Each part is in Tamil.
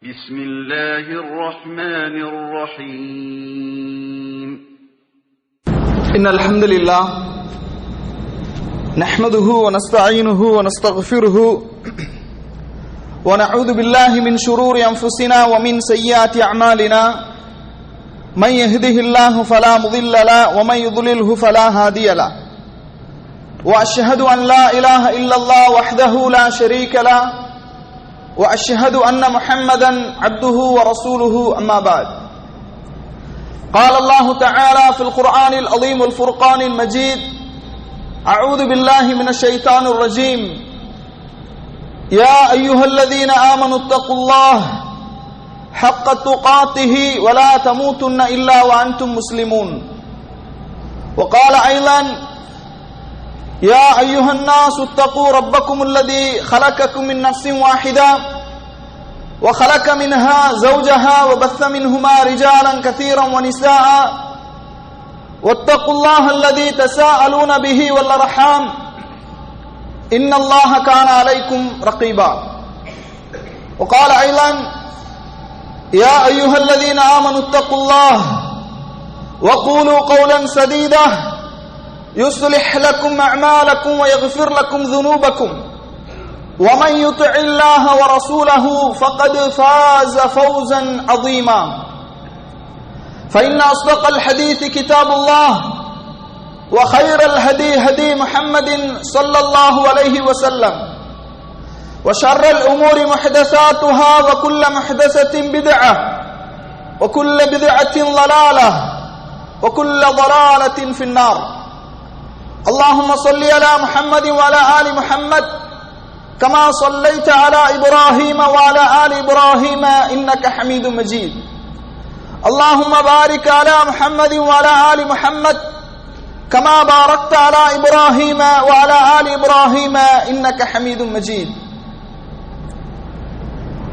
بسم الله الرحمن الرحيم إن الحمد لله نحمده ونستعينه ونستغفره ونعوذ بالله من شرور أنفسنا ومن سيئات أعمالنا من يهده الله فلا مضل له ومن يضلله فلا هادي له وأشهد أن لا إله إلا الله وحده لا شريك له وأشهد أن محمدا عبده ورسوله أما بعد قال الله تعالى في القرآن العظيم والفرقان المجيد أعوذ بالله من الشيطان الرجيم يا أيها الذين آمنوا اتقوا الله حق تقاته ولا تموتن إلا وأنتم مسلمون وقال أيضا يا أيها الناس اتقوا ربكم الذي خلقكم من نفس واحدة وخلق منها زوجها وبث منهما رجالا كثيرا ونساء واتقوا الله الذي تساءلون به والأرحام إن الله كان عليكم رقيبا وقال أيضا يا أيها الذين آمنوا اتقوا الله وقولوا قولا سديدا يصلح لكم أعمالكم ويغفر لكم ذنوبكم ومن يطع الله ورسوله فقد فاز فوزا عظيما فإن أصدق الحديث كتاب الله وخير الهدي هدي محمد صلى الله عليه وسلم وشر الأمور محدثاتها وكل محدثة بدعة وكل بدعة ضلالة وكل ضلالة في النار اللهم صل على محمد وعلى آل محمد كما صليت على إبراهيم وعلى آل إبراهيم إنك حميد مجيد اللهم بارك على محمد وعلى آل محمد كما باركت على إبراهيم وعلى آل إبراهيم إنك حميد مجيد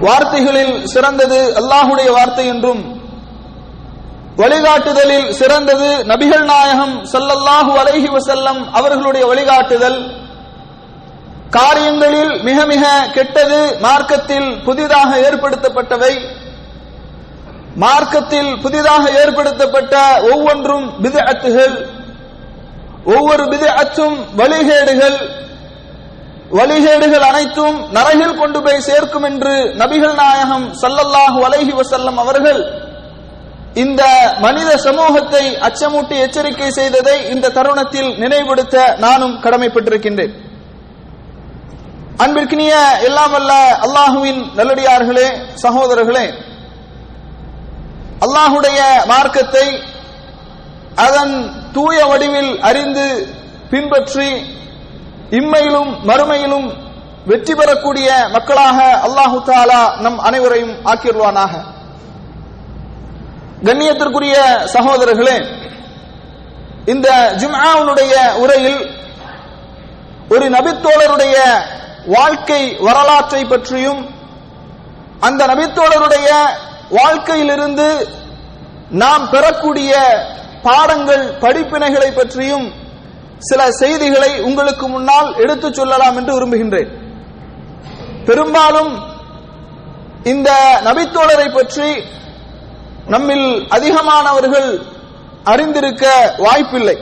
வார்த்தைகளில் சிறந்தது அல்லாஹ்வுடைய வார்த்தை என்றும் வழிகாட்டுதலில் சிறந்தது நபிகள் நாயகம் ஸல்லல்லாஹு அலைஹி வஸல்லம் அவர்களுடைய வழிகாட்டுதல், காரியங்களில் மிக மிக கெட்டது மார்க்கத்தில் புதிதாக ஏற்படுத்தப்பட்டவை, மார்க்கத்தில் புதிதாக ஏற்படுத்தப்பட்ட ஒவ்வொன்றும் பித்அத்துகள், ஒவ்வொரு பித்அத்தும் வழிகேடுகள், வழிகேடுகள் அனைத்தும் நரகில் கொண்டு போய் சேர்க்கும் என்று நபிகள் நாயகம் ஸல்லல்லாஹு அலைஹி வஸல்லம் அவர்கள் இந்த மனித சமூகத்தை அச்சமூட்டி எச்சரிக்கை செய்ததை இந்த தருணத்தில் நினைவுபடுத்த நானும் கடமைப்பட்டிருக்கின்றேன். அன்பிற்கினிய எல்லாம் வல்ல அல்லாஹுவின் நல்லடியார்களே, சகோதரர்களே, அல்லாஹுடைய மார்க்கத்தை அதன் தூய வடிவில் அறிந்து பின்பற்றி இம்மையிலும் மறுமையிலும் வெற்றி பெறக்கூடிய மக்களாக அல்லாஹு தஆலா நம் அனைவரையும் ஆக்கிடுவானாக. கண்ணியத்திற்குரிய சகோதரர்களே, இந்த ஜும்ஆவுடைய உரையில் ஒரு நபித்தோழருடைய வாழ்க்கை வரலாற்றை பற்றியும் அந்த நபித்தோழருடைய வாழ்க்கையிலிருந்து நாம் பெறக்கூடிய பாடங்கள் படிப்பினைகளை பற்றியும் சில செய்திகளை உங்களுக்கு முன்னால் எடுத்துச் சொல்லலாம் என்று விரும்புகின்றேன். பெரும்பாலும் இந்த நபித்தோழரை பற்றி நம்மில் அதிகமானவர்கள் அறிந்திருக்க வாய்ப்பில்லை.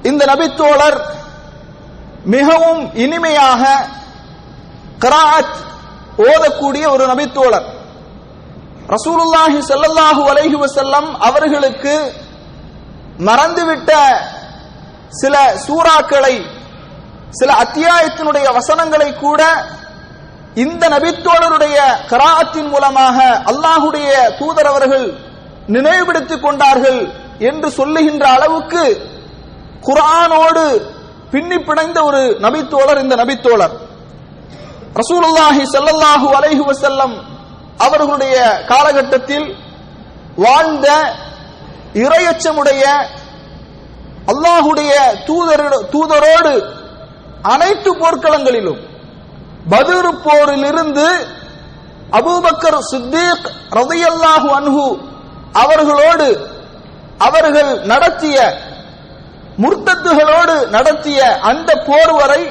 இந்த நபித்தோழர் மிகவும் இனிமையாக கிராஅத் ஓதக்கூடிய ஒரு நபித்தோழர். ரசூலுல்லாஹி ஸல்லல்லாஹு அலைஹி வஸல்லம் அவர்களுக்கு மறந்துவிட்ட சில சூறாக்களை, சில அத்தியாயத்தினுடைய வசனங்களை கூட இந்த நபித்தோழருடைய கிராஅத்தின் மூலமாக அல்லாஹுடைய தூதர் அவர்கள் நினைவுபடுத்திக் கொண்டார்கள் என்று சொல்லுகின்ற அளவுக்கு குர்ஆனோடு பின்னி பிணைந்த ஒரு நபித்தோழர் இந்த நபித்தோழர். ரசூலுல்லாஹி ஸல்லல்லாஹு அலைஹி வஸல்லம் அவர்களுடைய காலகட்டத்தில் வாழ்ந்த இறையச்சமுடைய அல்லாஹுடைய தூதரோடு அனைத்து போர்க்களங்களிலும் பத்ர் போரிலிருந்து அபூபக்கர் சித்தீக் ரலியல்லாஹு அன்ஹு அவர்களோடு அவர்கள் நடத்திய முர்த்தத்துகளோடு நடத்திய அந்த போர் வரை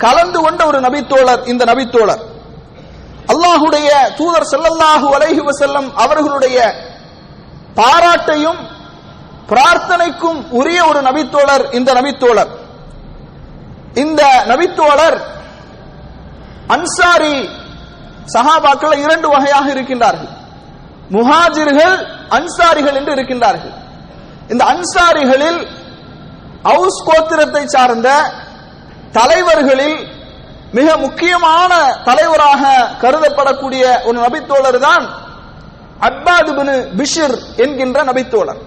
கலந்து கொண்ட ஒரு நபித்தோழர் இந்த நபித்தோழர். அல்லாஹுடைய தூதர் ஸல்லல்லாஹு அலைஹி வஸல்லம் அவர்களுடைய பாராட்டையும் பிரார்த்தனைக்கும் உரிய ஒரு நபித்தோழர் இந்த நபித்தோழர். இந்த நபித்தோழர் அன்சாரி சஹாபாக்கள் இரண்டு வகையாக இருக்கின்றார்கள். முஹாஜிர்கள், அன்சாரிகள் என்று இருக்கின்றார்கள். இந்த அன்சாரிகளில் அவுஸ் கோத்திரத்தை சார்ந்த தலைவர்களில் மிக முக்கியமான தலைவராக கருதப்படக்கூடிய ஒரு நபித்தோழர் தான் அப்பாத் இப்னு பிஷ்ர் என்கின்ற நபித்தோழர்.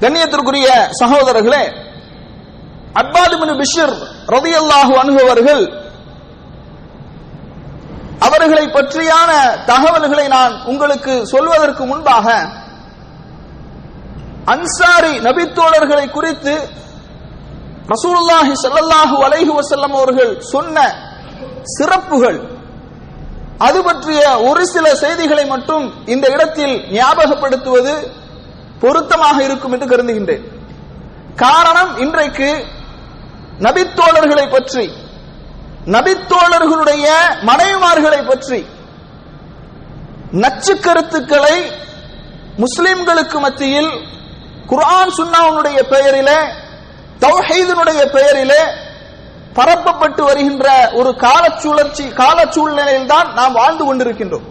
கண்ணியத்திற்குரிய சகோதரர்களே, அப்பாத் இப்னு பிஷ்ர் ரலியல்லாஹு அன்ஹு அவர்களை பற்றியான தகவல்களை நான் உங்களுக்கு சொல்வதற்கு முன்பாக அன்சாரி நபித்தோழர்களை குறித்து ரசூலுல்லாஹி ஸல்லல்லாஹு அலைஹி வஸல்லம் அவர்கள் சொன்ன சிறப்புகள், அது பற்றிய ஒரு சில செய்திகளை மட்டும் இந்த இடத்தில் ஞாபகப்படுத்துவது பொருத்தமாக இருக்கும் என்று கருதுகின்றேன். காரணம், இன்றைக்கு நபித்தோழர்களை பற்றி, நபித்தோழர்களுடைய மனைவிமார்களை பற்றி நச்சு கருத்துக்களை முஸ்லிம்களுக்கு மத்தியில் குர்ஆன் சுன்னாவுடைய பெயரிலே, தௌஹீதினுடைய பெயரிலே பரப்பப்பட்டு வருகின்ற ஒரு காலச்சூழ்நிலையில் தான் நாம் வாழ்ந்து கொண்டிருக்கின்றோம்.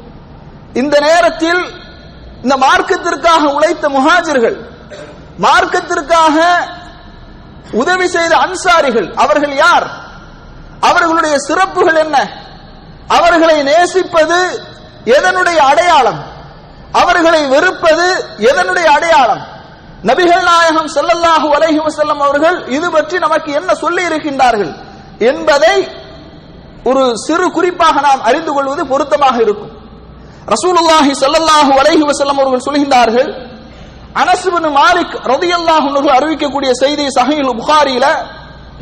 இந்த நேரத்தில் இந்த மார்க்கத்திற்காக உழைத்த முஹாஜிர்கள், மார்க்கத்திற்காக உதவி செய்த அன்சாரிகள், அவர்கள் யார்? அவர்களுடைய சிறப்புகள் என்ன? அவர்களை நேசிப்பது எதனுடைய அடையாளம்? அவர்களை வெறுப்பது எதனுடைய அடையாளம்? நபிகள் நாயகம் ஸல்லல்லாஹு அலைஹி வஸல்லம் அவர்கள் இது பற்றி நமக்கு என்ன சொல்லி இருக்கின்றார்கள் என்பதை ஒரு சிறு குறிப்பாக நாம் அறிந்து கொள்வது பொருத்தமாக இருக்கும். ரசூலுல்லாஹி ஸல்லல்லாஹு அலைஹி வஸல்லம் அவர்கள் சொல்கின்றார்கள், அனஸ் இப்னு மாலிக் ரலியல்லாஹு அன்ஹு அறிவிக்கக்கூடிய செய்தி சஹீஹுல் புகாரியில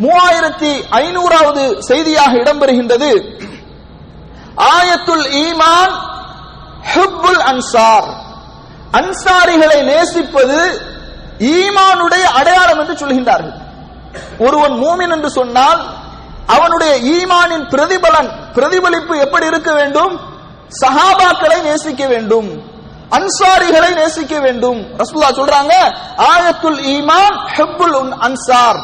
3500வது செய்தியாக இடம்பெறுகின்றது. ஆயத்துல் ஈமான் ஹுப்புல் அன்சார், அன்சாரிகளை நேசிப்பது ஈமானுடைய அடையாளம் என்று சொல்கின்றார்கள். ஒருவன் மூமின் என்று சொன்னால் அவனுடைய ஈமானின் பிரதிபலிப்பு எப்படி இருக்க வேண்டும்? சஹாபாக்களை நேசிக்க வேண்டும், அன்சாரிகளை நேசிக்க வேண்டும். ரசூலுல்லாஹ் சொல்றாங்க, ஆயத்துல் ஈமான் ஹுப்புல் அன்சார்,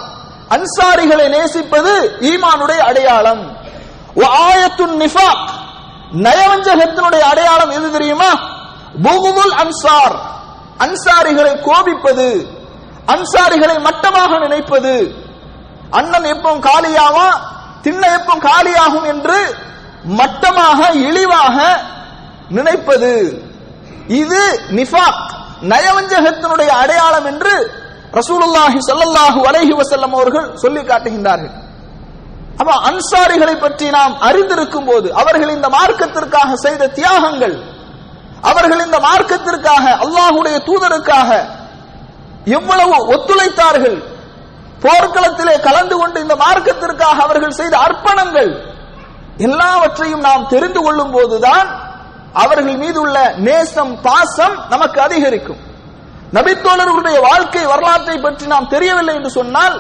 அன்சாரிகளை நேசிப்பது ஈமானுடைய அடையாளம். ஆயத்துன் நிஃபாக், நயவஞ்சகத்தினுடைய அடையாளம் எது தெரியுமா? புகுதுல் அன்சார், அன்சாரிகளை கோபிப்பது, அன்சாரிகளை மட்டமாக நினைப்பது. அண்ணன் எப்போ காலியாவா, திண்ண எப்போ காலியாகும் என்று மட்டமாக இழிவாக நினைப்பது. இது நிஃபாக், நயவஞ்சகத்தினுடைய அடையாளம் என்று ரசூலுல்லாஹி ஸல்லல்லாஹு அலைஹி வஸல்லம் அவர்கள் சொல்லி காட்டுகின்றார்கள். அப்ப அன்சாரிகளை பற்றி நாம் அறிந்திருக்கும் போது, அவர்கள் இந்த மார்க்கத்திற்காக செய்த தியாகங்கள், அவர்கள் இந்த மார்க்கத்திற்காக, அல்லாஹ்வுடைய தூதருக்காக எவ்வளவு ஒத்துழைத்தார்கள், போர்க்களத்திலே கலந்து கொண்டு இந்த மார்க்கத்திற்காக அவர்கள் செய்த அர்ப்பணங்கள், எல்லாவற்றையும் நாம் தெரிந்து கொள்ளும் போதுதான் அவர்கள் மீது உள்ள நேசம், பாசம் நமக்கு அதிகரிக்கும். நபித்தோழர்களுடைய வாழ்க்கை வரலாற்றை பற்றி நாம் தெரியவில்லை என்று சொன்னால்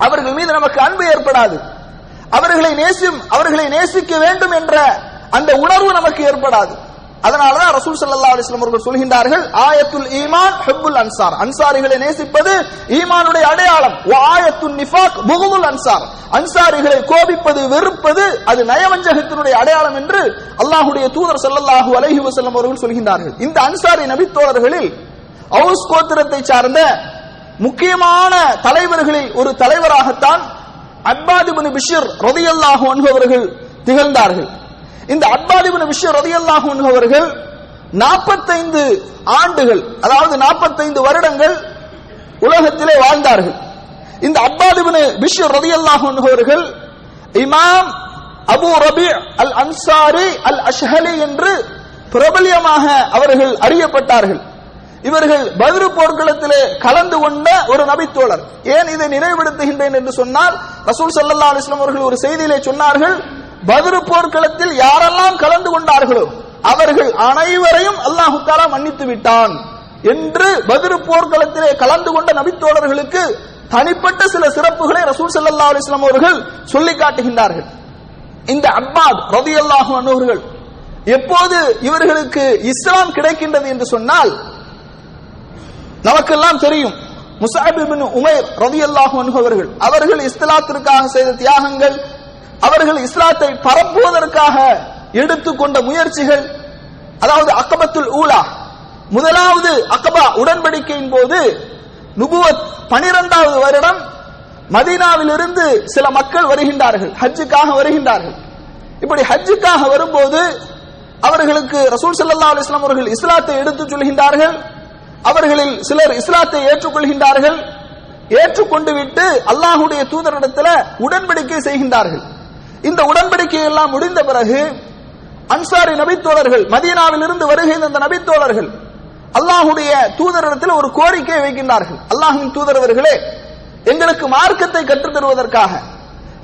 அவர்கள் மீது நமக்கு அன்பு ஏற்படாது. அவர்களை நேசிக்க வேண்டும் என்ற அந்த உணர்வு நமக்கு ஏற்படாது. அதனாலதான் ரசூல் ஸல்லல்லாஹு அலைஹி வஸல்லம் அவர்கள் சொல்கின்றார்கள், ஆயத்துல் ஈமான் ஹுப்புல் அன்சார், அன்சாரிகளை நேசிப்பது ஈமானுடைய அடையாளம். ஆயத்துன் நிஃபாக் புகுதுல் அன்சார், அன்சாரிகளை கோபிப்பது, வெறுப்பது அது நயவஞ்சகத்தினுடைய அடையாளம் என்று அல்லாஹ்வுடைய தூதர் ஸல்லல்லாஹு அலைஹி வஸல்லம் அவர்கள் சொல்கின்றார்கள். இந்த அன்சாரி நபித்தோழர்களில் அவுஸ் கோத்திரத்தை சார்ந்த முக்கியமான தலைவர்களில் ஒரு தலைவராகத்தான் அப்பாத் இப்னு பிஷ்ர் ரலியல்லாஹு அன்ஹு அவர்கள் திகழ்ந்தார்கள். இந்த அப்பாத் இப்னு பிஷ்ர் ரலியல்லாஹு அன்ஹு அவர்கள் 45 ஆண்டுகள், அதாவது 45 வருடங்கள் உலகத்திலே வாழ்ந்தார்கள். இந்த அப்பாத் இப்னு பிஷ்ர் ரலியல்லாஹு அன்ஹு அவர்கள் இமாம் அபூ ரபீ அல் அன்சாரி அல் அஷ்ஹலி என்று பிரபல்யமாக அவர்கள் அறியப்பட்டார்கள். இவர்கள் பத்ர் போர்க்களத்திலே கலந்து கொண்ட ஒரு நபித்தோழர். ஏன் இதை நினைவுபடுத்துகின்றேன் என்று சொன்னால், ரசூல் ஸல்லல்லாஹு அலைஹி வஸல்லம் அவர்கள் ஒரு செய்தியிலே சொன்னார்கள், பத்ர் போர்க்களத்தில் யாரெல்லாம் கலந்து கொண்டார்களோ அவர்கள் அனைவரையும் அல்லாஹ் தஆலா மன்னித்து விட்டான் என்று பத்ர் போர்க்களத்திலே கலந்து கொண்ட நபித்தோழர்களுக்கு தனிப்பட்ட சில சிறப்புகளை ரசூல் ஸல்லல்லாஹு அலைஹி வஸல்லம் அவர்கள் சொல்லி காட்டுகின்றார்கள். இந்த அப்பாத் ரலியல்லாஹு அன்ஹு அவர்கள் எப்போது இவர்களுக்கு இஸ்லாம் கிடைக்கின்றது என்று சொன்னால், நமக்கெல்லாம் தெரியும் முஸ்அப் இப்னு உமைர் ரலியல்லாஹு அன்ஹு அவர்கள் இஸ்லாத்திற்காக செய்த தியாகங்கள், அவர்கள் இஸ்லாத்தை பரப்புவதற்காக எடுத்துக்கொண்ட முயற்சிகள், அதாவது அக்கபத்துல் ஊலா, முதலாவது அக்கபா உடன்படிக்கையின் போது நுபுவத் 12வது வருடம் மதீனாவிலிருந்து சில மக்கள் வருகின்றார்கள், ஹஜ்ஜுக்காக வருகின்றார்கள். இப்படி ஹஜ்ஜுக்காக வரும்போது அவர்களுக்கு ரசூல் ஸல்லல்லாஹு அலைஹி வஸல்லம் அவர்கள் இஸ்லாத்தை எடுத்துச் சொல்கின்றார்கள். அவர்களில் சிலர் இஸ்லாத்தை ஏற்றுக்கொள்கின்றார்கள். ஏற்றுக்கொண்டு விட்டு அல்லாஹ்வுடைய தூதரிடத்தில் உடன்படிக்கை செய்கின்றார்கள். இந்த உடன்படிக்கை எல்லாம் முடிந்த பிறகு அன்சாரி நபித்தோழர்கள், மதீனாவிலிருந்து வருகை தந்த நபித்தோழர்கள் அல்லாஹ்வுடைய தூதரிடத்தில் ஒரு கோரிக்கை வைக்கின்றார்கள். அல்லாஹ்வின் தூதரவர்களே, எங்களுக்கு மார்க்கத்தை கற்றுத் தருவதற்காக,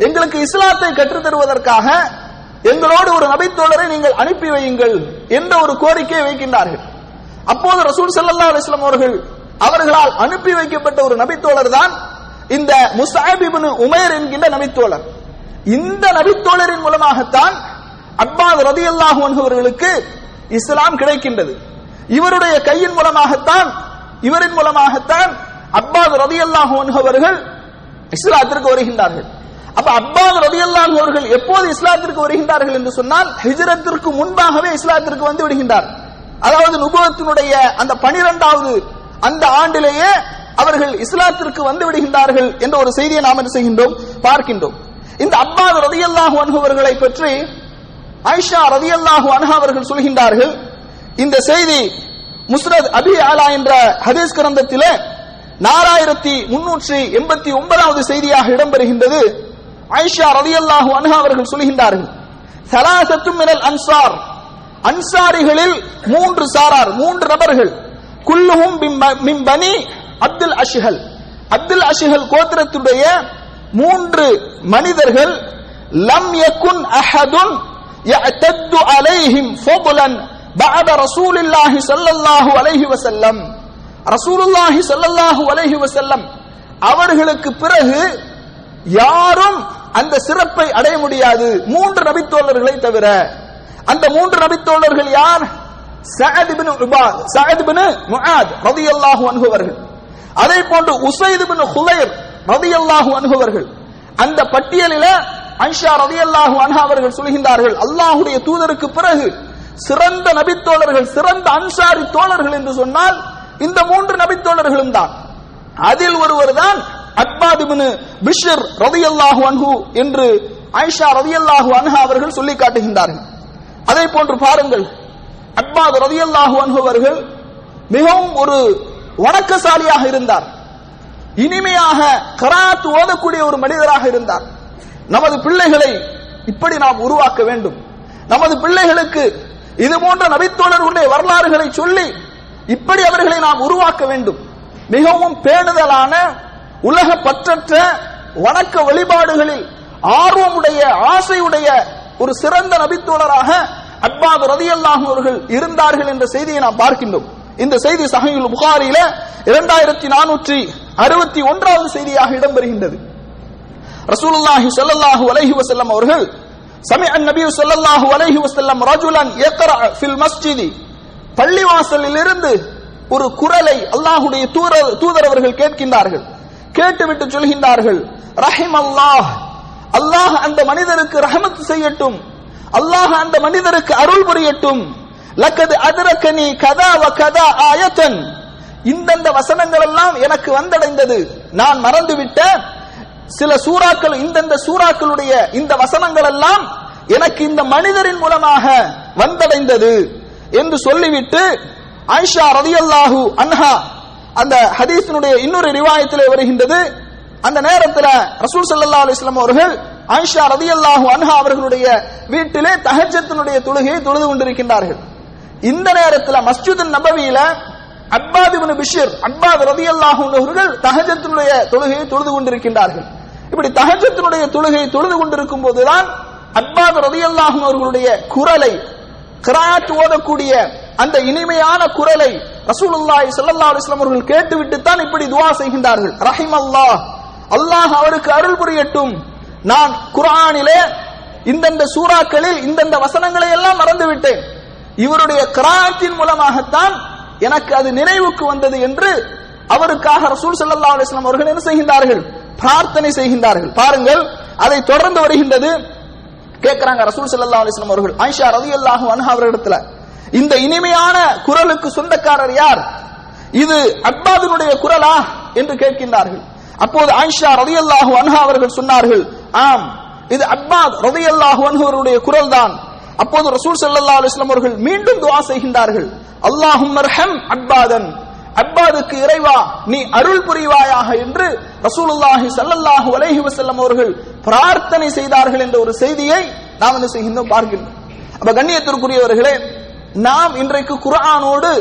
எங்களுக்கு இஸ்லாத்தை கற்றுத் தருவதற்காக எங்களோடு ஒரு நபித்தோழரை நீங்கள் அனுப்பி வையுங்கள் என்ற ஒரு கோரிக்கையை வைக்கின்றார்கள். அப்போது ரசூல் ஸல்லல்லாஹு அலைஹி வஸல்லம் அவர்களால் அனுப்பி வைக்கப்பட்ட ஒரு நபித்தோழர் தான் இந்த முஸ்அப் இப்னு உமைர் என்கின்ற நபித்தோழர். இந்த நபித்தோழரின் மூலமாகத்தான் அப்பாஸ் ரலியல்லாஹு அன்ஹு அவர்களுக்கு இஸ்லாம் கிடைக்கின்றது. இவருடைய கையின் மூலமாகத்தான், இவரின் மூலமாகத்தான் அப்பாஸ் ரலியல்லாஹு அன்ஹு அவர்கள் இஸ்லாத்திற்கு வருகின்றார்கள். அப்ப அப்பாஸ் ரலியல்லாஹு அன்ஹு அவர்கள் எப்போது இஸ்லாத்திற்கு வருகின்றார்கள் என்று சொன்னால், ஹிஜ்ரத்திற்கு முன்பாகவே இஸ்லாத்திற்கு வந்து விடுகின்றார். அதாவது நுபுவத்தினுடைய அந்த 12வது அந்த ஆண்டிலேயே அவர்கள் இஸ்லாத்திற்கு வந்து விடுகின்றார்கள் என்ற ஒரு செய்தியை நாம் என்ன செய்கின்றோம், பார்க்கின்றோம். இந்த அப்பாஸ் ரலியல்லாஹு அன்ஹு அவர்களை பற்றி ஆயிஷா ரலியல்லாஹு அன்ஹா அவர்கள் சொல்கின்றார்கள். இந்த செய்தி முஸ்னத் அபி அலா என்ற ஹதீஸ் கிரந்தத்திலே 4389வது செய்தியாக இடம்பெறுகின்றது. ஆயிஷா ரலியல்லாஹு அன்ஹா அவர்கள் சொல்கின்றார்கள், ஸலாஸத்தும் மினல் அன்சார், அன்சாரிகளில் 3 சாரார், 3 நபர்கள், குல்லுஹும் மின் பனி அப்துல் அஷ்ஹல், அப்துல் அஷ்ஹல் கோத்திரத்துடைய 3 மனிதர்கள், லம் யகுன் அஹதுன் யஅதது அலைஹிம் ஃபضلا بعد رسول الله صلى الله عليه وسلم, ரசூலுல்லாஹி ஸல்லல்லாஹு அலைஹி வஸல்லம் அவர்களுக்கு பிறகு யாரும் அந்த சிறப்பை அடைய முடியாது 3 நபித்தோழர்களை தவிர. அந்த 3 நபித்தோழர்கள் யார்? சஅத் இப்னு உபாத், சஅத் இப்னு முஆத் ரலியல்லாஹு அன்ஹு அவர்கள், அதே போன்று உஸைத் இப்னு ஹுலைர் ரலியல்லாஹு அன்ஹு அவர்கள். அந்த பட்டியலில் ஆயிஷா ரலியல்லாஹு அன்ஹா அவர்கள் சொல்கின்றார்கள், அல்லாஹ்வுடைய தூதருக்கு பிறகு சிறந்த நபித்தோழர்கள், சிறந்த அன்சாரி தோழர்கள் என்று சொன்னால் இந்த 3 நபித்தோழர்களும் தான். அதில் ஒருவர் தான் அத்பாத் இப்னு பிஷ்ர் ரலியல்லாஹு அன்ஹு என்று ஆயிஷா ரலியல்லாஹு அன்ஹா அவர்கள் சொல்லி காட்டுகின்றார்கள். அதே போன்று பாருங்கள், அத்பாத் ரலியல்லாஹு அன்ஹு அவர்கள் மிகவும் ஒரு வணக்கசாலியாக இருந்தார். இனிமையாக கராத் ஓதக்கூடிய ஒரு மனிதராக இருந்தார். நமது பிள்ளைகளை இப்படி நாம் உருவாக்க வேண்டும். நமது பிள்ளைகளுக்கு இது போன்ற நபித்தோழர்களுடைய வரலாறுகளை சொல்லி இப்படி அவர்களை நாம் உருவாக்க வேண்டும். மிகவும் பேணுதலான, உலக பற்றற்ற, வணக்க வழிபாடுகளில் ஆர்வமுடைய, ஆசையுடைய ஒரு சிறந்த நபித்தோழராக அத்பாத் ரலியல்லாஹு அவர்கள் இருந்தார்கள் என்ற செய்தியை நாம் பார்க்கின்றோம். இந்த செய்தி சஹீஹுல் புகாரியில 2461வது செய்தியாக இடம்பெறுகின்றது. ரசூலுல்லாஹி ஸல்லல்லாஹு அலைஹி வஸல்லம் அவர்கள் சமிஅ நபி ஸல்லல்லாஹு அலைஹி வஸல்லம் ரஜுலன் யக்ரா ஃபில் மஸ்ஜிதி, பள்ளிவாசலில் இருந்து ஒரு குரலை அல்லாஹ்வுடைய தூதர் அவர்கள் கேட்கின்றார்கள். கேட்டுவிட்டு சொல்கின்றார்கள், ரஹிமல்லாஹ், அல்லாஹ் அந்த மனிதருக்கு ரஹமத் செய்யட்டும், அல்லாஹ் அந்த மனிதருக்கு அருள் புரியட்டும். லக்கத் அதரகனி கதா வ கதா ஆயத்தன், இந்தந்த வசனங்கள் எல்லாம் எனக்கு வந்தடைந்தது, நான் மறந்துவிட்ட சில சூறாக்கள், இந்தந்த சூறாக்களுடைய இந்த வசனங்கள் எல்லாம் எனக்கு இந்த மனிதரின் மூலமாக வந்தடைந்தது என்று சொல்லிவிட்டு ஆயிஷா ரலியல்லாஹு அன்ஹா, அந்த ஹதீஸினுடைய இன்னொரு ரிவாயத்திலே வருகின்றது, அந்த நேரத்தில் ரசூல் ஸல்லல்லாஹு அலைஹி வஸல்லம் அவர்கள் ஆயிஷா ரலியல்லாஹு அன்ஹா அவர்களுடைய வீட்டிலே தஹஜ்ஜுனுடைய தொழுகையை தொழுது கொண்டிருக்கின்றார்கள். இந்த நேரத்தில் மஸ்ஜித் நபவியில அத்பாத் இப்னு பிஷ்ர், அத்பாத் ரலியல்லாஹு அன்ஹு அவர்கள் தஹஜ்ஜுனுடைய தொழுகையை தொழுது கொண்டிருக்கின்றார்கள். இப்படி தஹஜ்ஜுனுடைய தொழுகையை தொழுது கொண்டிருக்கும் போதுதான் அத்பாத் ரலியல்லாஹு அன்ஹு அவர்களுடைய குரலை, கிராத் ஓதக்கூடிய அந்த இனிமையான குரலை ரசூலுல்லாஹி ஸல்லல்லாஹு அலைஹி வஸல்லம் அவர்கள் கேட்டுவிட்டு தான் இப்படி துஆ செய்கின்றார்கள், ரஹிமல்லாஹ், அல்லாஹ் அவருக்கு அருள் புரியட்டும், நான் குர்ஆனிலே இந்தந்த சூறாக்களில் இந்தந்த வசனங்களை எல்லாம் மறந்துவிட்டேன், இவருடைய கிராஅத்தின் மூலமாகத்தான் எனக்கு அது நினைவுக்கு வந்தது என்று அவருக்காக ரசூல் ஸல்லல்லாஹு அலைஹி வஸல்லம் அவர்கள் என்ன செய்கின்றார்கள்? பிரார்த்தனை செய்கின்றார்கள். பாருங்கள், அதை தொடர்ந்து வருகின்றது. கேட்கிறாங்க ரசூல் ஸல்லல்லாஹு அலைஹி வஸல்லம் அவர்கள் ஆயிஷா ரலியல்லாஹு அன்ஹா அவர்களிடத்துல, இந்த இனிமையான குரலுக்கு சொந்தக்காரர் யார்? இது அப்பாதுனுடைய குரலா என்று கேட்கின்றார்கள். அப்போது ஆயிஷா ரலியல்லாஹு அன்ஹா அவர்கள் சொன்னார்கள், ஆம், இது அப்பாத் ரலியல்லாஹு அன்ஹு அவருடைய குரல் தான். அப்போது ரசூல் ஸல்லல்லாஹு அலைஹி வஸல்லம் அவர்கள் மீண்டும் துஆ செய்கின்றார்கள், அல்லாஹும்மர்ஹம் அப்பாதன், அப்பாதுக்கு இறைவா நீ அருள் புரிவாயாக என்று ரசூலுல்லாஹி ஸல்லல்லாஹு அலைஹி வஸல்லம் அவர்கள் பிரார்த்தனை செய்தார்கள் என்ற ஒரு செய்தியை நாம் என்ன செய்கின்றோம், பார்க்கின்றோம். அப்ப கண்ணியத்திற்குரியவர்களே, நாம் இன்றைக்கு குர்ஆனோடு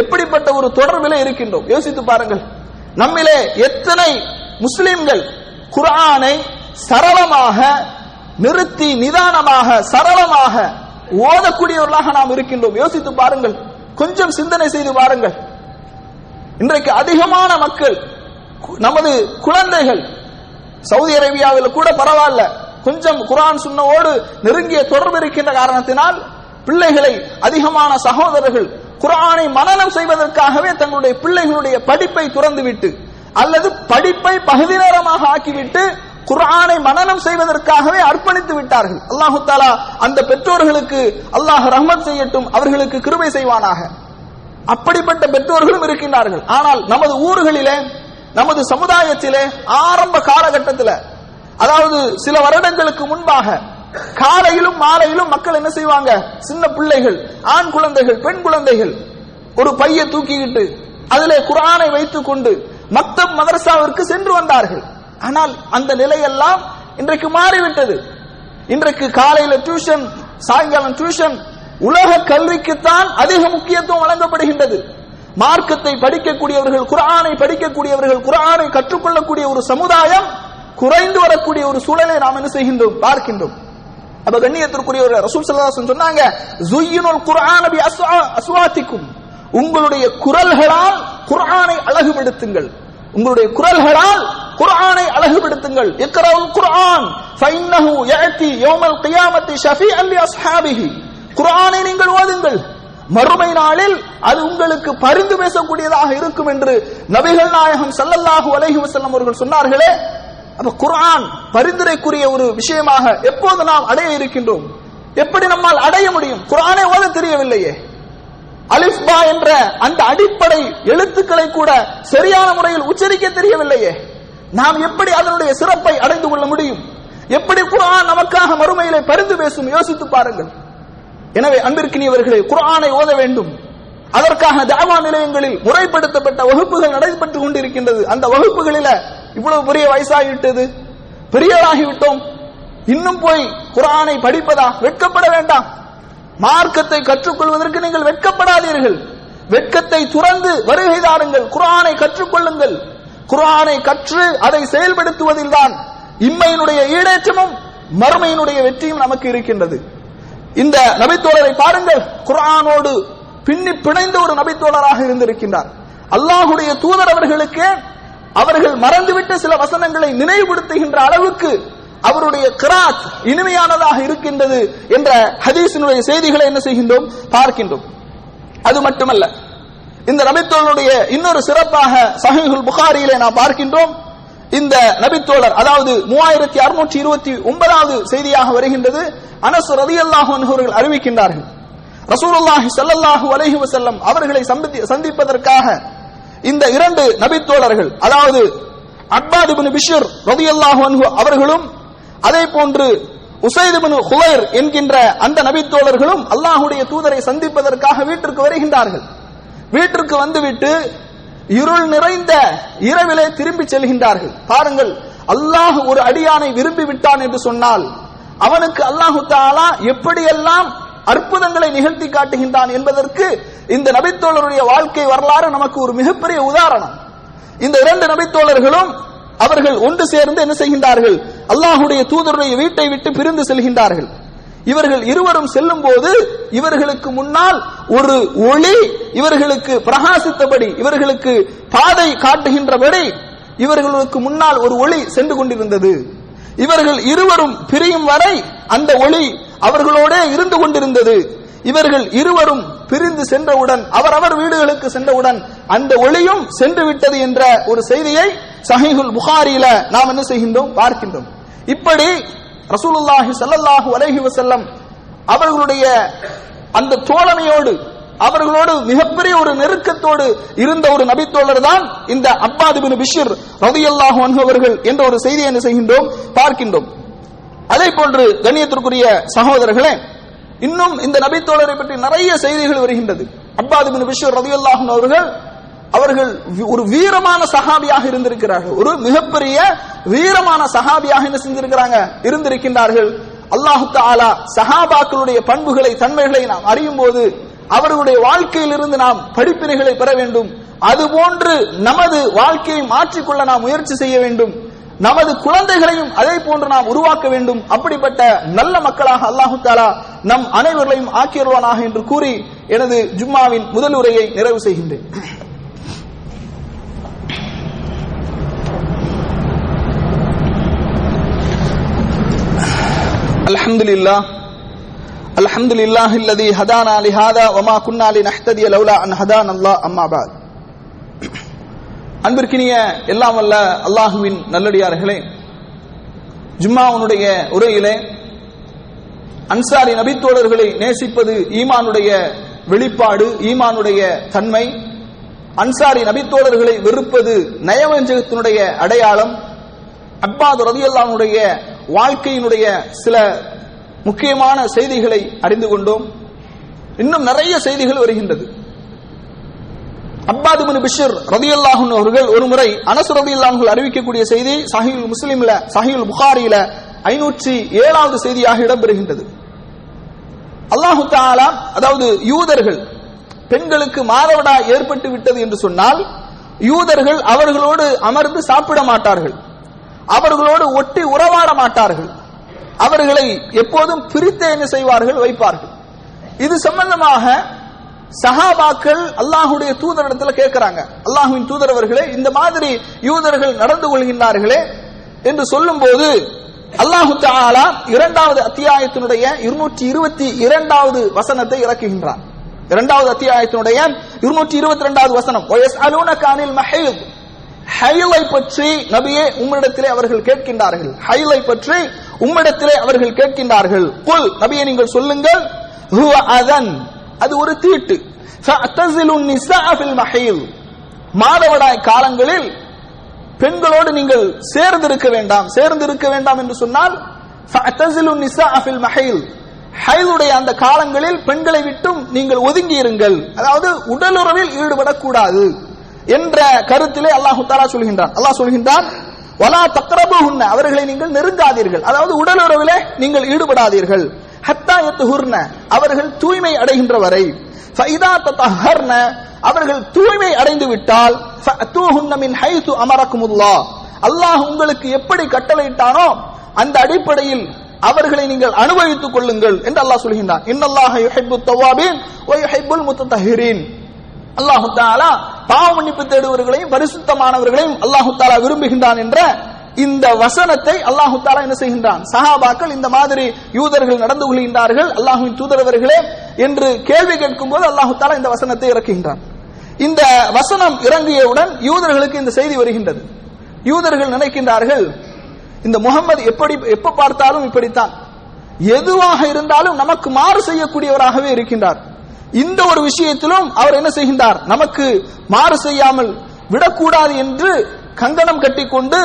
எப்படிப்பட்ட ஒரு தொடர்பில் இருக்கின்றோம் யோசித்து பாருங்கள். நம்மிலே எத்தனை முஸ்லிம்கள் குர்ஆனை சரளமாக நிறுத்தி நிதானமாக சரளமாக ஓதக்கூடியவர்களாக நாம் இருக்கின்றோம். யோசித்து பாருங்கள், கொஞ்சம் சிந்தனை செய்து பாருங்கள். இன்றைக்கு அதிகமான மக்கள், நமது குழந்தைகள், சவுதி அரேபியாவில் கூட பரவாயில்ல, கொஞ்சம் குர்ஆன் சுன்னவோடு நெருங்கிய தொடர்பு இருக்கின்ற காரணத்தினால் பிள்ளைகளை அதிகமான சகோதரர்கள் குர்ஆனை மனனம் செய்வதற்காகவே தங்களுடைய பிள்ளைகளுடைய படிப்பை துறந்துவிட்டு அல்லது படிப்பை பகுதி நேரமாக ஆக்கிவிட்டு குர்ஆனை மனனம் செய்வதற்காகவே அர்ப்பணித்து விட்டார்கள். அல்லாஹு தஆலா அந்த பெற்றோர்களுக்கு அல்லாஹ் ரஹ்மத் செய்யட்டும், அவர்களுக்கு கிருபை செய்வானாக. அப்படிப்பட்ட பெற்றோர்களும் இருக்கின்றார்கள். ஆனால் நமது ஊர்களிலே, நமது சமுதாயத்திலே ஆரம்ப காலகட்டத்தில், அதாவது சில வருடங்களுக்கு முன்பாக காலையிலும் மாலையிலும் மக்கள் என்ன செய்வாங்க, சின்ன பிள்ளைகள், ஆண் குழந்தைகள், பெண் குழந்தைகள் ஒரு பையை தூக்கிக்கிட்டு அதிலே குர்ஆனை வைத்துக் கொண்டு மக்தப் மதரசாவிற்கு சென்று வந்தார்கள். ஆனால் அந்த நிலையெல்லாம் இன்றைக்கு மாறிவிட்டது. இன்றைக்கு காலையில டியூஷன், சாயங்காலம் டியூஷன், உலக கல்விக்குத்தான் அதிக முக்கியத்துவம் வழங்கப்படுகின்றது. மார்க்கத்தை படிக்கக்கூடியவர்கள், குர்ஆனை படிக்கக்கூடியவர்கள், குர்ஆனை கற்றுக்கொள்ளக்கூடிய ஒரு சமுதாயம் குறைந்து வரக்கூடிய ஒரு சூழலை நாம் என்ன செய்கின்றோம், பார்க்கின்றோம். அப்ப கண்ணியத்திற்குரிய ரசூல் ஸல்லல்லாஹு அலைஹி வஸல்லம் சொன்னாங்க, ஸுய்யினுல் குர்ஆன பி அஸ்வாத்திக்கும், உங்களுடைய குரல்களால் குர்ஆனை அழகுபடுத்துங்கள், உங்களுடைய குரல்களால் குர்ஆனை அழகுபடுத்துங்கள். இக்ரவுல் குர்ஆன் ஃபஇன்னஹு யஅதி யௌமல் கியாமத்தி ஷஃபீஅன் லி அஸ்ஹாபிஹி, குர்ஆனை நீங்கள் ஓதுங்கள், மறுமை நாளில் அது உங்களுக்கு பரிந்து பேசக்கூடியதாக இருக்கும் என்று நபிகள் நாயகம் ஸல்லல்லாஹு அலைஹி வஸல்லம் அவர்கள் சொன்னார்களே. அப்ப குர்ஆன் பரிந்துரைக்குரிய ஒரு விஷயமாக எப்போது நாம் அடைய இருக்கின்றோம்? எப்படி நம்மால் அடைய முடியும்? குர்ஆனை ஓத தெரியவில்லையே, அலிஃப் பா என்ற அந்த அடிப்படை எழுத்துக்களை கூட சரியான முறையில் உச்சரிக்க தெரியவில்லையே, நாம் எப்படி அதனுடைய சிறப்பை அடைந்து கொள்ள முடியும்? எப்படி குர்ஆன் நமக்காக மறுமையிலே பரிந்து பேசும்? யோசித்து பாருங்கள். எனவே அன்பிற்கினியவர்களே, குர்ஆனை ஓத வேண்டும். அதற்காக தஅவா நிலையங்களில் முறைப்படுத்தப்பட்ட வகுப்புகள் நடைபெற்றுக் கொண்டிருக்கின்றது. அந்த வகுப்புகளில இவ்வளவு பெரிய வயசாகிவிட்டது, பெரியவராகிவிட்டோம், இன்னும் போய் குர்ஆனை படிப்பதா? வெட்கப்பட வேண்டாம். மார்க்கத்தை கற்றுக்கொள்வதற்கு நீங்கள் வெட்கப்படாதீர்கள். வெட்கத்தை துறந்து வருகை தாருங்கள், குர்ஆனை கற்றுக்கொள்ளுங்கள். குர்ஆனை கற்று அதை செயல்படுத்துவதில் தான் இம்மையினுடைய ஈடேற்றமும் மறுமையினுடைய வெற்றியும் நமக்கு இருக்கின்றது. இந்த நபித்தோழரை பாருங்கள், குர்ஆனோடு பின்னி பிணைந்த ஒரு நபித்தோழராக இருந்திருக்கின்றார். அல்லாஹுடைய தூதர் அவர்களுக்கு அவர்கள் மறந்துவிட்ட சில வசனங்களை நினைவுபடுத்துகின்ற அளவுக்கு அவருடைய கிராத் இனிமையானதாக இருக்கின்றது என்ற ஹதீஸினுடைய செய்திகளை என்ன செய்கின்றோம், பார்க்கின்றோம். அது மட்டுமல்ல, இந்த நபித்தோழருடைய இன்னொரு சிறப்பாக சஹீஹுல் புகாரியிலே நாம் பார்க்கின்றோம். இந்த நபித்தோழர், அதாவது 3629வது செய்தியாக வருகின்றது. அனஸ் ரலியல்லாஹு அன்ஹு அவர்கள் அறிவிக்கின்றார்கள், ரசூலுல்லாஹி ஸல்லல்லாஹு அலைஹி வஸல்லம் அவர்களை சந்திப்பதற்காக இந்த இரண்டு நபித்தோழர்கள், அதாவது அப்பாத் இப்னு பிஷ்ர் ரலியல்லாஹு அன்ஹு அவர்களும் அதே போன்று உஸைத் இப்னு ஹுலைர் என்கின்ற அந்த நபித்தோழர்களும் அல்லாஹ்வுடைய தூதரை சந்திப்பதற்காக வீட்டிற்கு வருகின்றார்கள். வீட்டிற்கு வந்துவிட்டு இருள் நிறைந்த இரவிலே திரும்பி செல்கின்றார்கள். பாருங்கள், அல்லாஹ் ஒரு அடியானை விரும்பி விட்டான் என்று சொன்னால் அவனுக்கு அல்லாஹு தஆலா எப்படியெல்லாம் அற்புதங்களை நிகழ்த்தி காட்டுகின்றான் என்பதற்கு இந்த நபித்தோழருடைய வாழ்க்கை வரலாறு நமக்கு ஒரு மிகப்பெரிய உதாரணம். இந்த இரண்டு நபித்தோழர்களும் அவர்கள் ஒன்று சேர்ந்து என்ன செய்கின்றார்கள், அல்லாஹுடைய தூதருடைய வீட்டை விட்டு பிரிந்து செல்கின்றார்கள். இவர்கள் இருவரும் செல்லும் போது இவர்களுக்கு முன்னால் ஒரு ஒளி இவர்களுக்கு பிரகாசித்தபடி, இவர்களுக்கு பாதை காட்டுகின்றபடி இவர்களுக்கு முன்னால் ஒரு ஒளி சென்று கொண்டிருந்தது. இவர்கள் இருவரும் பிரியும் வரை அந்த ஒளி அவர்களோட இருந்து கொண்டிருந்தது. இவர்கள் இருவரும் பிரிந்து சென்றவுடன் அவரவர் வீடுகளுக்கு சென்றவுடன் அந்த ஒளியும் சென்று விட்டது என்ற ஒரு செய்தியை சஹீஹுல் புகாரியில நாம் என்ன செய்கின்றோம், பார்க்கின்றோம். இப்படி ரசூலுல்லாஹி ஸல்லல்லாஹு அலைஹி வஸல்லம் அவர்களுடைய அந்த தோழமையோடு, அவர்களோடு மிகப்பெரிய ஒரு நெருக்கத்தோடு இருந்த ஒரு நபித்தோழர் தான் இந்த அப்பாத் இப்னு பிஷ்ர் ரலியல்லாஹு அன்ஹு அவர்கள் என்ற ஒரு செய்தியை என்ன செய்கின்றோம், பார்க்கின்றோம். அதே போன்று கண்ணியத்திற்குரிய சகோதரர்களே, இன்னும் இந்த நபித்தோழரை பற்றி நிறைய செய்திகள் வருகின்றது. அப்பாத் இப்னு பிஷ்ர் ரலியல்லாஹு அன்ஹு அவர்கள் ஒரு வீரமான சஹாபியாக இருந்திருக்கிறார்கள். ஒரு மிகப்பெரிய வீரமான சஹாபியாக என்ன செஞ்சிருக்கிறாங்க, இருந்திருக்கின்றார்கள். அல்லாஹ் தஆலா சஹாபாக்களுடைய பண்புகளை, தன்மைகளை நாம் அறியும் போது அவர்களுடைய வாழ்க்கையிலிருந்து நாம் படிப்பினைகளை பெற வேண்டும். அதுபோன்று நமது வாழ்க்கையை மாற்றிக்கொள்ள நாம் முயற்சி செய்ய வேண்டும். நமது குழந்தைகளையும் அதே போன்று நாம் உருவாக்க வேண்டும். அப்படிப்பட்ட நல்ல மக்களாக அல்லாஹ் தஆலா நம் அனைவர்களையும் ஆக்கியருவானாக என்று கூறி எனது ஜும்மாவின் முதல் உரையை நிறைவு செய்கின்றேன். அல்ஹம்துலில்லாஹி அல்லதி ஹதானா லிஹாதா வமா குன்னா லினஹ்ததிய லௌலா அன் ஹதானல்லாஹ் அம்மா பஅத். அன்பிற்கினிய எல்லாம் வல்ல அல்லாஹுவின் நல்லடியார்களே, ஜும்மாவுடைய உரையிலே அன்சாரி நபித்தோழர்களை நேசிப்பது ஈமானுடைய வெளிப்பாடு, ஈமானுடைய தன்மை, அன்சாரி நபித்தோழர்களை வெறுப்பது நயவஞ்சகத்தினுடைய அடையாளம், அப்பாத் ரலியல்லாஹு அன்ஹுடைய வாழ்க்கையினுடைய சில முக்கியமான செய்திகளை அறிந்து கொண்டோம். இன்னும் நிறைய செய்திகள் வருகின்றது. அப்பாத் இப்னு பிஷ்ர் ரலியல்லாஹு அன்ஹு அவர்கள் ஒரு முறை அனஸ் ரலியல்லாஹு அன்ஹு அறிவிக்கக்கூடிய செய்தி சஹீஹுல் முஸ்லிம்ல, சஹீஹுல் புகாரியில 507வது செய்தியாக இடம்பெறுகின்றது. அல்லாஹ் தஆலா, அதாவது யூதர்கள் பெண்களுக்கு மாதவிடாய் ஏற்பட்டு விட்டது என்று சொன்னால் யூதர்கள் அவர்களோடு அமர்ந்து சாப்பிட மாட்டார்கள், அவர்களோடு ஒட்டி உறவாட மாட்டார்கள், அவர்களை எப்போதும் பிரித்து என்ன செய்வார்கள், வைப்பார்கள். இது சம்பந்தமாக சஹாபாக்கள் அல்லாஹுடைய தூதரிடத்தில் கேட்கிறாங்க, அல்லாஹுவின் தூதர் அவர்களே, இந்த மாதிரி யூதர்கள் நடந்து கொள்கின்றார்களே என்று சொல்லும் போது அல்லாஹு தஆலா 2வது அத்தியாயத்தினுடைய 222வது வசனத்தை இறக்குகின்றார். 2வது அத்தியாயத்தினுடைய 222வது வசனம், வயஸ்அலூனக அனில் மஹீத், ஹைலை பற்றி நபியே உம்மிடத்திலே அவர்கள் கேட்கின்றார்கள், ஹைலை பற்றி உம்மிடத்திலே அவர்கள் கேட்கின்றார்கள். குல், நபியே நீங்கள் சொல்லுங்கள், ஹுவ அதன், அது ஒரு தீட்டு, ஃபஅதஸிலுன் நிஸாஅ ஃபில் மஹீல், மாதவிடாய் காலங்களில் பெண்களோடு நீங்கள் சேர்ந்திருக்க வேண்டாம். சேர்ந்திருக்க வேண்டாம் என்று சொன்னால் ஃபஅதஸிலுன் நிஸாஅ ஃபில் மஹீல், ஹைலுடைய அந்த காலங்களில் பெண்களை விட்டும் நீங்கள் ஒதுங்கி இருங்கள், அதாவது உடலுறவில் ஈடுபடக்கூடாது என்ற கருத்திலே அல்லாஹ் தஆலா சொல்கின்றான். அல்லாஹ் சொல்கின்றான், வலா தக்ரபுஹுன்ன, அவர்களை நீங்கள் நெருங்காதீர்கள், அதாவது உடலுறவிலே நீங்கள் ஈடுபடாதீர்கள். ஹத்தா யத்ஹுர்ன, அவர்கள் தூய்மை அடைகின்ற வரை. ஃபஇதா ததஹர்ன, அவர்கள் தூய்மை அடைந்து விட்டால் ஃபஅதூஹுன்ன மின் ஹைது அமரகுமுல்லாஹ், அல்லாஹ் உங்களுக்கு எப்படி கட்டளையிட்டானோ அந்த அடிப்படையில் அவர்களை நீங்கள் அனுபவித்துக் கொள்ளுங்கள் என்று அல்லாஹ் சொல்கின்றான். இன்னல்லாஹ யுஹிப்புத் தவ்வாபீன் வ யுஹிப்புல் முத்தஹிரீன், அல்லாஹு தஆலா பாவ மன்னிப்பு தேடுவர்களையும் பரிசுத்தமானவர்களையும் அல்லாஹு தஆலா விரும்புகின்றான் என்ற இந்த வசனத்தை அல்லாஹு தஆலா என்ன செய்கின்றான், சஹாபாக்கள் இந்த மாதிரி யூதர்கள் நடந்து கொள்கின்றார்கள் அல்லாஹ்வின் தூதரவர்களே என்று கேள்வி கேட்கும் போது அல்லாஹு தஆலா இந்த வசனத்தை இறக்குகின்றான். இந்த வசனம் இறங்கியவுடன் யூதர்களுக்கு இந்த செய்தி வருகின்றது. யூதர்கள் நினைக்கின்றார்கள், இந்த முஹம்மது எப்ப பார்த்தாலும் இப்படித்தான், எதுவாக இருந்தாலும் நமக்கு மாறு செய்யக்கூடியவராகவே இருக்கின்றார், இந்த ஒரு விஷயத்திலும் அவர் என்ன செய்கின்றார், நமக்கு மாறு செய்யாமல் விடக்கூடாது என்று கங்கணம் கட்டிக்கொண்டு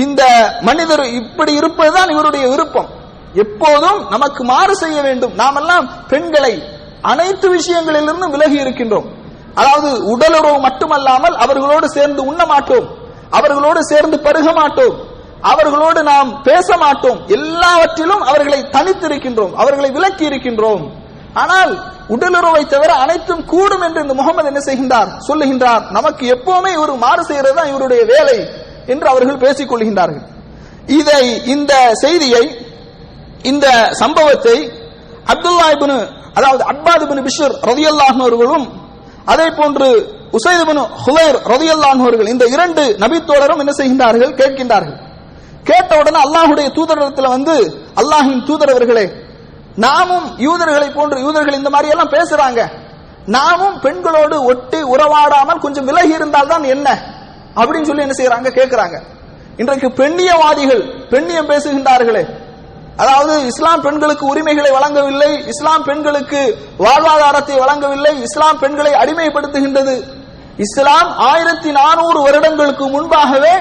இந்த மனிதர் இப்படி இருப்பதுதான் இவருடைய விருப்பம், எப்போதும் நமக்கு மாறு செய்ய வேண்டும், நாமெல்லாம் பெண்களை அனைத்து விஷயங்களிலிருந்தும் விலகி இருக்கின்றோம், அதாவது உடலுறவு மட்டுமல்லாமல் அவர்களோடு சேர்ந்து உண்ண மாட்டோம், அவர்களோடு சேர்ந்து பருக மாட்டோம், அவர்களோடு நாம் பேச மாட்டோம், எல்லாவற்றிலும் அவர்களை தனித்திருக்கின்றோம், அவர்களை விலக்கி இருக்கின்றோம். ஆனால் உடலுறவை தவிர அனைத்தும் கூடும் என்று இந்த முகமது என்ன செய்கின்றார், சொல்லுகின்றார், நமக்கு எப்பவுமே ஒரு மாறு செய்யறது தான் இவருடைய வேலை என்று அவர்கள் பேசிக் கொள்கின்றார்கள். இதை, இந்த செய்தியை, இந்த சம்பவத்தை அப்துல்லா இப்னு, அதாவது அப்பாத் இப்னு பிஷ்ர் ரலியல்லாஹு அன்ஹு அவர்களும் அதே போன்று உஸைத் இப்னு ஹுலைர் ரலியல்லாஹு அன்ஹு அவர்கள், இந்த 2 நபித்தோழரும் என்ன செய்கின்றார்கள், கேட்கின்றார்கள். கேட்டவுடனே அல்லாஹ்வுடைய தூதரிடத்தில் வந்து, அல்லாஹ்வின் தூதரவர்களே, நாமும் யூதர்களை போன்று, யூதர்கள் இந்த மாதிரி எல்லாம் பேசுறாங்க, நாமும் பெண்களோடு ஒட்டி உறவாடாமல் கொஞ்சம் விலகி இருந்தால் தான் என்ன அப்படின்னு சொல்லி என்ன செய்யறாங்க, கேட்கிறாங்க. இன்றைக்கு பெண்ணியவாதிகள் பெண்ணியம் பேசுகின்றார்களே, அதாவது இஸ்லாம் பெண்களுக்கு உரிமைகளை வழங்கவில்லை, இஸ்லாம் பெண்களுக்கு வாழ்வாதாரத்தை வழங்கவில்லை, இஸ்லாம் பெண்களை அடிமைப்படுத்துகின்றது. இஸ்லாம் 1400 வருடங்களுக்கு முன்பாகவே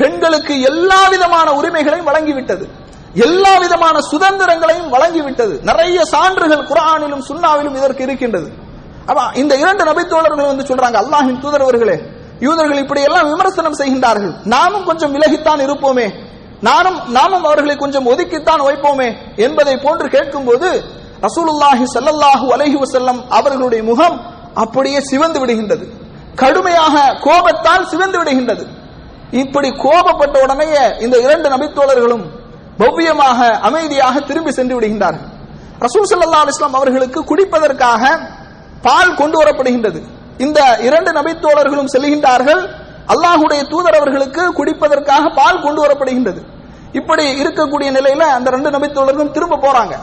பெண்களுக்கு எல்லா விதமான உரிமைகளையும் வழங்கிவிட்டது, எல்லா விதமான சுதந்திரங்களையும் வழங்கிவிட்டது. நிறைய சான்றுகள் குர்ஆனிலும் சுன்னாவிலும் இதற்கு இருக்கின்றது. அப்ப இந்த 2 நபித்தோழர்கள் வந்து சொல்றாங்க, அல்லாஹ்வின் தூதர் அவர்களே, யூதர்கள் இப்படி எல்லாம் விமர்சனம் செய்கின்றார்கள், நாமும் கொஞ்சம் விலகித்தான் இருப்போமே, நாமும் அவர்களை கொஞ்சம் ஒதுக்கித்தான் வைப்போமே என்பதை போன்று கேட்கும்போது ரசூலுல்லாஹி ஸல்லல்லாஹு அலைஹி வஸல்லம் அவர்களுடைய முகம் அப்படியே சிவந்து விடுகின்றது, கடுமையாக கோபத்தால் சிவந்து விடுகின்றது. இப்படி கோபப்பட்ட உடனே இந்த 2 நபித்தோழர்களும் பவ்யமாக அமைதியாக திரும்பி சென்று விடுகின்றார்கள். ரசூல் ஸல்லல்லாஹு அலைஹி வஸல்லம் அவர்களுக்கு குடிப்பதற்காக பால் கொண்டு வரப்படுகின்றது. இந்த 2 நபித்தோழர்களும் செல்கின்றார்கள், அல்லாஹ்வுடைய தூதர் அவர்களுக்கு குடிப்பதற்காக பால் கொண்டு வரப்படுகின்றது. இப்படி இருக்கக்கூடிய நிலையில அந்த 2 நபித்தோழர்களும் திரும்ப போறாங்க.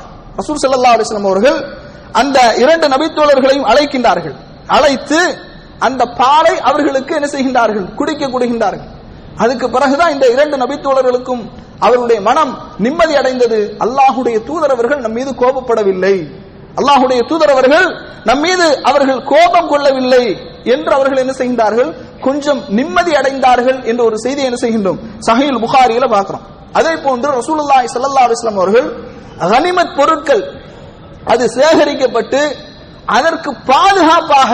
ரசூல் ஸல்லல்லாஹு அலைஹி வஸல்லம் அவர்கள் அந்த 2 நபித்தோழர்களையும் அழைக்கின்றார்கள். அழைத்து அந்த பாலை அவர்களுக்கு என்ன செய்கின்றார்கள், குடிக்க கொடுக்கின்றார்கள். அதுக்கு பிறகுதான் இந்த 2 நபித்தோழர்களுக்கும் அவர்களுடைய மனம் நிம்மதி அடைந்தது. அல்லாஹ்வுடைய தூதர் அவர்கள் நம் மீது கோபப்படவில்லை, அல்லாஹ்வுடைய தூதர் அவர்கள் நம் மீது அவர்கள் கோபம் கொள்ளவில்லை என்று அவர்கள் என்ன செய்கின்றார்கள், கொஞ்சம் நிம்மதி அடைந்தார்கள் என்ற ஒரு செய்தி என்ன செய்கின்றோம், சஹீஹ் புகாரியில பார்க்கிறோம். அதே போன்று ரசூலுல்லாஹி ஸல்லல்லாஹு அலைஹி வஸல்லம் அவர்கள் கனிமத் பொருட்கள் அது சேகரிக்கப்பட்டு அதற்கு பாதுகாப்பாக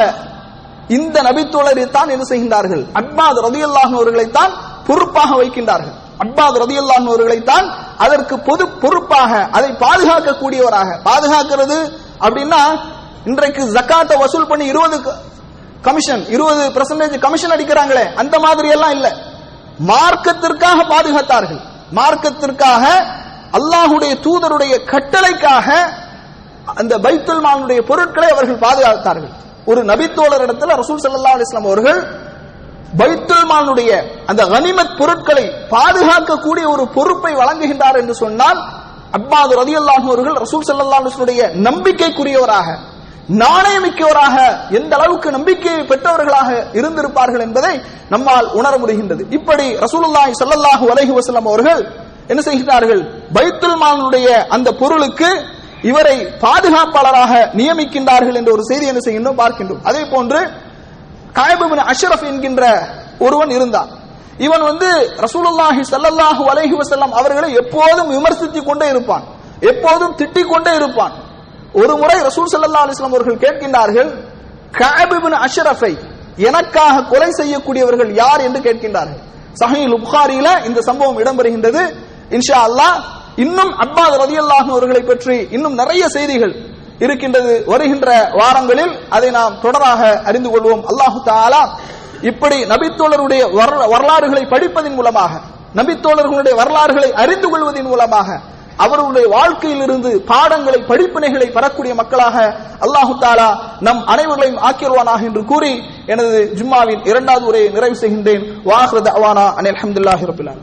இந்த நபித்தோழரை தான் என்ன செய்கின்றார்கள், அப்பாத் ரலியல்லாஹு அவர்களை தான் பொறுப்பாக வைக்கின்றார்கள். அப்பாத் ரலியல்லாஹு அவர்களை தான் அதற்கு பொது பொறுப்பாக அதை பாதுகாக்க கூடியவராக. பாதுகாக்கிறது அப்படின்னா இன்றைக்கு ஜக்காத்தை வசூல் பண்ணி 20% கமிஷன் அடிக்கிறாங்களே அந்த மாதிரி எல்லாம் இல்ல, மார்க்கத்திற்காக பாதுகாத்தார்கள். மார்க்கத்திற்காக, அல்லாஹ்வுடைய தூதருடைய கட்டளைக்காக அந்த பைத்துல் மாலுடைய பொருட்களை அவர்கள் பாதுகாத்தார்கள். ஒரு நபித்தோழர் இடத்துல ரசூல் ஸல்லல்லாஹு அலைஹி வஸல்லம் அவர்கள் பைத்துல் மாலுடைய அந்த கனிமத் பொருட்களை பாதுகாக்க கூடிய ஒரு பொறுப்பை வழங்குகின்றார் என்று சொன்னால் அப்பாத் ரலியல்லாஹு அவர்கள் ரசூல் ஸல்லல்லாஹு அலைஹி வஸல்லம் நம்பிக்கைக்குரியவராக, நாணயமிக்கவராக, எந்த அளவுக்கு நம்பிக்கையை பெற்றவர்களாக இருந்திருப்பார்கள் என்பதை நம்மால் உணர முடிகின்றது. இப்படி ரசூலுல்லாஹி ஸல்லல்லாஹு அலைஹி வஸல்லம் அவர்கள் என்ன செய்கிறார்கள், பைத்துல் மாலுடைய அந்த பொருளுக்கு இவரை பாதுகாப்பாளராக நியமிக்கின்றார்கள் என்ற ஒரு செய்தி என்ன செய்கின்றோம், பார்க்கின்றோம். அதே போன்று கஅப் இப்னு அஷ்ரஃப் என்கின்ற ஒருவன் இருந்தான். இவன் ரசூலுல்லாஹி ஸல்லல்லாஹு அலைஹி வஸல்லம் அவர்களை எப்போதும் விமர்சித்துக் கொண்டே இருப்பான், எப்போதும் திட்டிக் கொண்டே இருப்பான். ஒரு முறை ரசூல் ஸல்லல்லாஹு அலைஹி வஸல்லம் அவர்கள் கேட்கின்றார்கள், கஅப் இப்னு அஷ்ரஃபை எனக்காக கொலை செய்யக்கூடியவர்கள் யார் என்று கேட்கின்றார்கள். சஹீஹ் புகாரியில இந்த சம்பவம் இடம்பெறுகின்றது. இன்ஷா அல்லாஹ் இன்னும் அப்பாத் ரலியல்லாஹு அவர்களை பற்றி இன்னும் நிறைய செய்திகள் இருக்கின்றது. வருகின்ற வாரங்களில் அதை நாம் தொடராக அறிந்து கொள்வோம். அல்லாஹு தஆலா இப்படி நபித்தோழருடைய வரலாறுகளை படிப்பதன் மூலமாக, நபித்தோழர்களுடைய வரலாறுகளை அறிந்து கொள்வதன் மூலமாக அவர்களுடைய வாழ்க்கையிலிருந்து பாடங்களை, படிப்பினைகளை பெறக்கூடிய மக்களாக அல்லாஹு தஆலா நம் அனைவர்களையும் ஆக்கிடுவானாக என்று கூறி எனது ஜும்மாவின் 2வது உரையை நிறைவு செய்கின்றேன். வ ஆகிரு தஅவானா அனில் ஹம்துலில்லாஹி ரப்பில் ஆலமீன்.